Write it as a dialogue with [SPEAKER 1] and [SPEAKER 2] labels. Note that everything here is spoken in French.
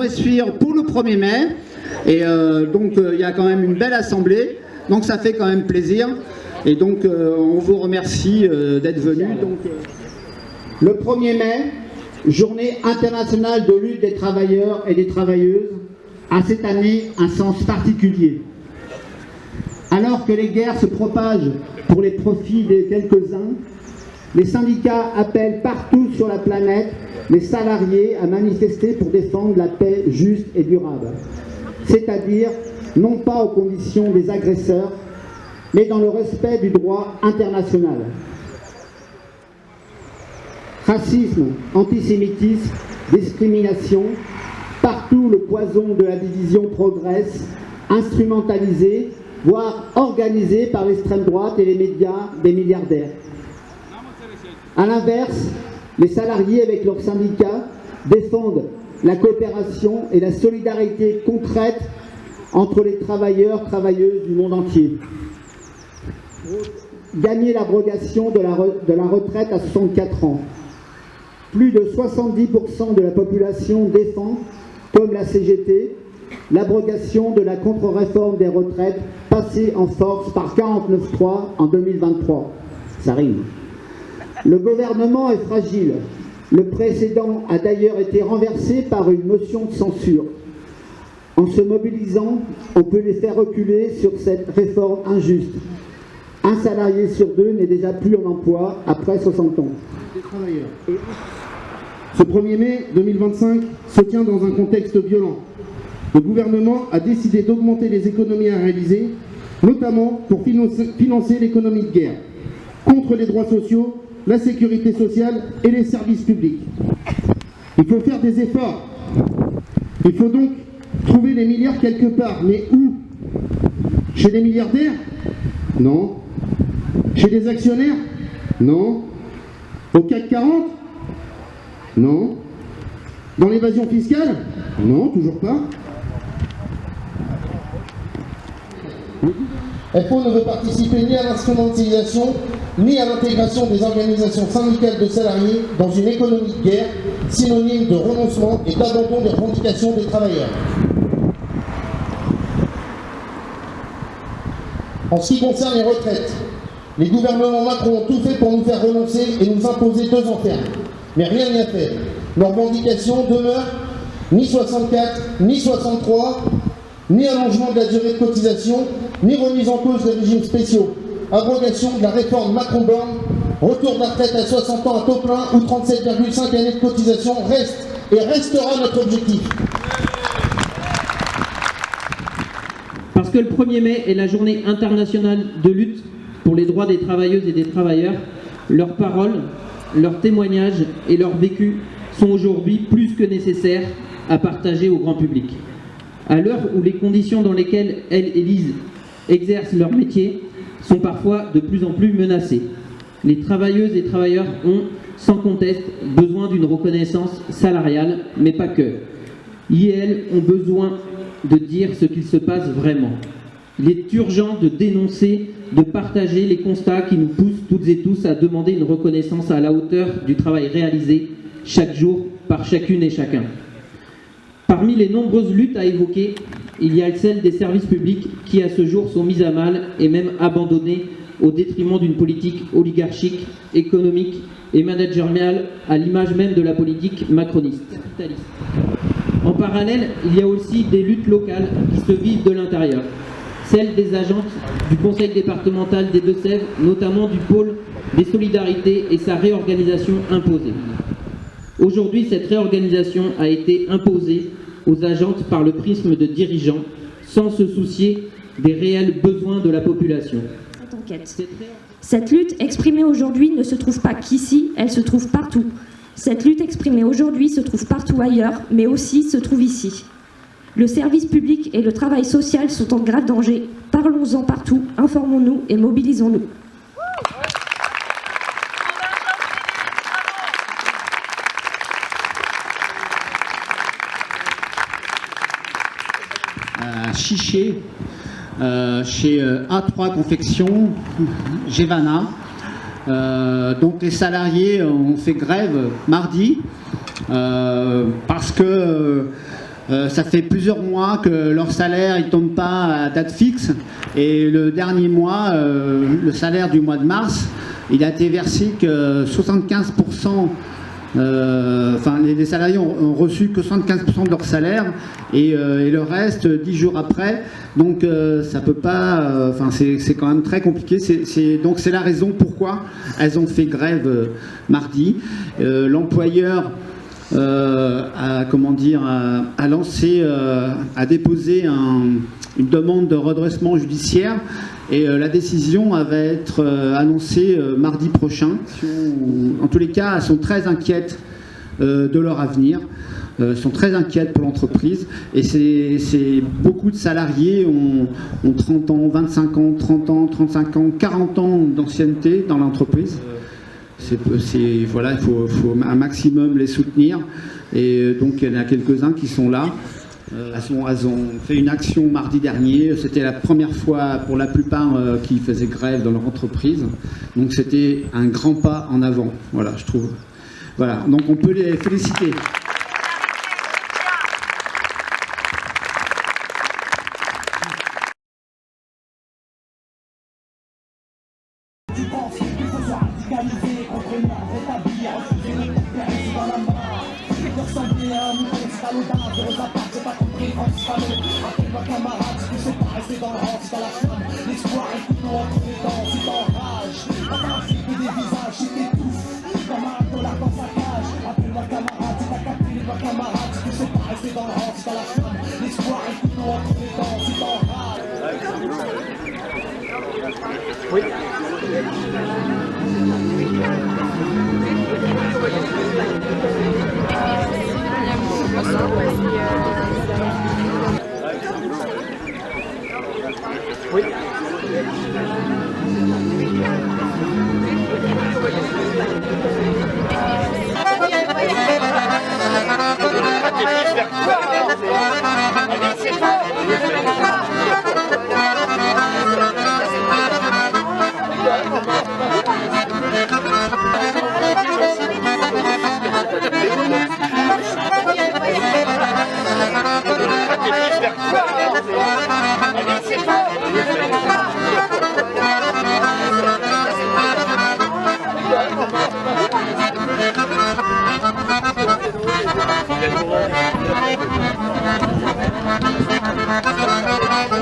[SPEAKER 1] devrait suivre pour le 1er mai. Et donc il y a quand même une belle assemblée, donc ça fait quand même plaisir. Et donc on vous remercie d'être venus. Le 1er mai, journée internationale de lutte des travailleurs et des travailleuses, a cette année un sens particulier. Alors que les guerres se propagent pour les profits des quelques-uns, les syndicats appellent partout sur la planète les salariés à manifester pour défendre la paix juste et durable. C'est-à-dire non pas aux conditions des agresseurs, mais dans le respect du droit international. Racisme, antisémitisme, discrimination, partout le poison de la division progresse, instrumentalisé, voire organisé par l'extrême droite et les médias des milliardaires. A l'inverse, les salariés avec leurs syndicats défendent la coopération et la solidarité concrète entre les travailleurs, travailleuses du monde entier. Gagner l'abrogation de la retraite à 64 ans. Plus de 70% de la population défend, comme la CGT, l'abrogation de la contre-réforme des retraites passée en force par 49.3 en 2023. Ça rime. Le gouvernement est fragile. Le précédent a d'ailleurs été renversé par une motion de censure. En se mobilisant, on peut les faire reculer sur cette réforme injuste. Un salarié sur deux n'est déjà plus en emploi après 60 ans.
[SPEAKER 2] Des travailleurs. Ce 1er mai 2025 se tient dans un contexte violent. Le gouvernement a décidé d'augmenter les économies à réaliser, notamment pour financer l'économie de guerre, contre les droits sociaux, la sécurité sociale et les services publics. Il faut faire des efforts. Il faut donc trouver les milliards quelque part. Mais où? Chez les milliardaires? Non. Chez les actionnaires? Non. Au CAC 40? Non. Dans l'évasion fiscale? Non, toujours pas. FO ne veut participer ni à l'instrumentalisation, ni à l'intégration des organisations syndicales de salariés dans une économie de guerre, synonyme de renoncement et d'abandon des revendications des travailleurs. En ce qui concerne les retraites, les gouvernements Macron ont tout fait pour nous faire renoncer et nous imposer 2 ans ferme. Mais rien n'y a fait. Leurs revendications demeurent ni 64, ni 63, ni allongement de la durée de cotisation, ni remise en cause des régimes spéciaux, abrogation de la réforme Macron-Borne, retour de la retraite à 60 ans à taux plein ou 37,5 années de cotisation reste et restera notre objectif.
[SPEAKER 3] Parce que le 1er mai est la journée internationale de lutte pour les droits des travailleuses et des travailleurs, leurs paroles, leurs témoignages et leur vécu sont aujourd'hui plus que nécessaires à partager au grand public. À l'heure où les conditions dans lesquelles elles exercent leur métier sont parfois de plus en plus menacées, les travailleuses et travailleurs ont, sans conteste, besoin d'une reconnaissance salariale, mais pas que. Ils et elles ont besoin de dire ce qu'il se passe vraiment. Il est urgent de dénoncer, de partager les constats qui nous poussent toutes et tous à demander une reconnaissance à la hauteur du travail réalisé chaque jour par chacune et chacun. Parmi les nombreuses luttes à évoquer, il y a celle des services publics qui à ce jour sont mises à mal et même abandonnés au détriment d'une politique oligarchique, économique et managériale à l'image même de la politique macroniste. En parallèle, il y a aussi des luttes locales qui se vivent de l'intérieur. Celle des agentes du conseil départemental des Deux-Sèvres, notamment du pôle des solidarités et sa réorganisation imposée. Aujourd'hui, cette réorganisation a été imposée aux agentes par le prisme de dirigeants, sans se soucier des réels besoins de la population.
[SPEAKER 4] Cette lutte exprimée aujourd'hui ne se trouve pas qu'ici, elle se trouve partout. Cette lutte exprimée aujourd'hui se trouve partout ailleurs, mais aussi se trouve ici. Le service public et le travail social sont en grave danger. Parlons-en partout, informons-nous et mobilisons-nous.
[SPEAKER 1] Chiché, chez A3 Confection, Gévana. Donc les salariés ont fait grève mardi parce que Ça fait plusieurs mois que leur salaire ne tombe pas à date fixe. Et le dernier mois, le salaire du mois de mars, il a été versé que 75%. Les salariés ont reçu que 75% de leur salaire et le reste 10 jours après. Donc ça peut pas. C'est quand même très compliqué. Donc c'est la raison pourquoi elles ont fait grève mardi. L'employeur a déposé une demande de redressement judiciaire et la décision va être annoncée mardi prochain. En tous les cas, elles sont très inquiètes de leur avenir, sont très inquiètes pour l'entreprise et c'est beaucoup de salariés ont 30 ans, 25 ans, 30 ans, 35 ans, 40 ans d'ancienneté dans l'entreprise. Il faut un maximum les soutenir et donc il y en a quelques-uns qui sont là. Elles ont fait une action mardi dernier, c'était la première fois pour la plupart qui faisaient grève dans leur entreprise, donc c'était un grand pas en avant, voilà, je trouve. Voilà, donc on peut les féliciter.
[SPEAKER 5] Oui. Oui.
[SPEAKER 6] Thank you.